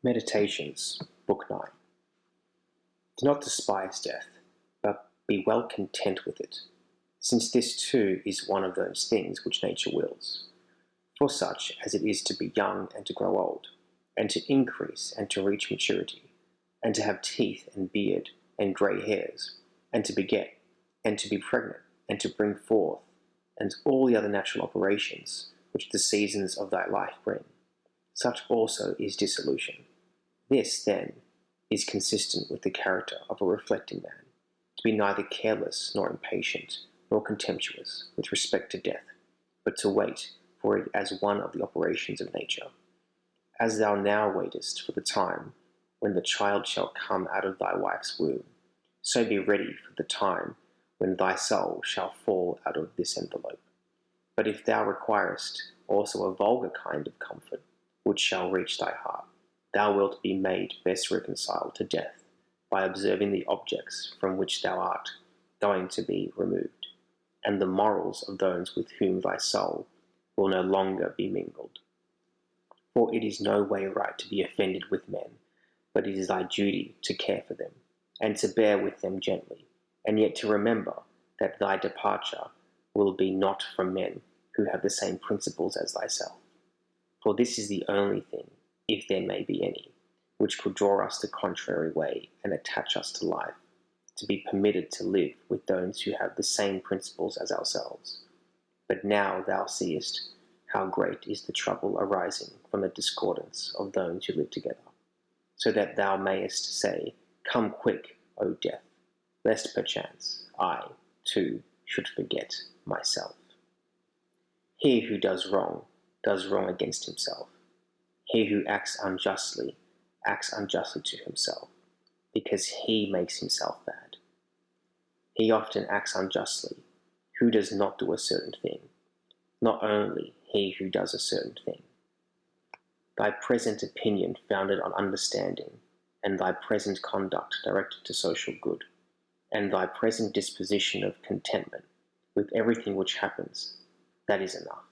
Meditations, Book 9. Do not despise death, but be well content with it, since this too is one of those things which nature wills. For such as it is to be young and to grow old, and to increase and to reach maturity, and to have teeth and beard and grey hairs, and to beget, and to be pregnant, and to bring forth, and all the other natural operations which the seasons of thy life bring, such also is dissolution. This, then, is consistent with the character of a reflecting man, to be neither careless nor impatient nor contemptuous with respect to death, but to wait for it as one of the operations of nature. As thou now waitest for the time when the child shall come out of thy wife's womb, so be ready for the time when thy soul shall fall out of this envelope. But if thou requirest also a vulgar kind of comfort, which shall reach thy heart, thou wilt be made best reconciled to death by observing the objects from which thou art going to be removed, and the morals of those with whom thy soul will no longer be mingled. For it is no way right to be offended with men, but it is thy duty to care for them, and to bear with them gently, and yet to remember that thy departure will be not from men who have the same principles as thyself. For this is the only thing, if there may be any, which could draw us the contrary way and attach us to life, to be permitted to live with those who have the same principles as ourselves. But now thou seest how great is the trouble arising from the discordance of those who live together, so that thou mayest say, Come quick, O death, lest perchance I, too, should forget myself. He who does wrong against himself. He who acts unjustly to himself, because he makes himself bad. He often acts unjustly who does not do a certain thing, not only he who does a certain thing. Thy present opinion founded on understanding, and thy present conduct directed to social good, and thy present disposition of contentment with everything which happens, that is enough.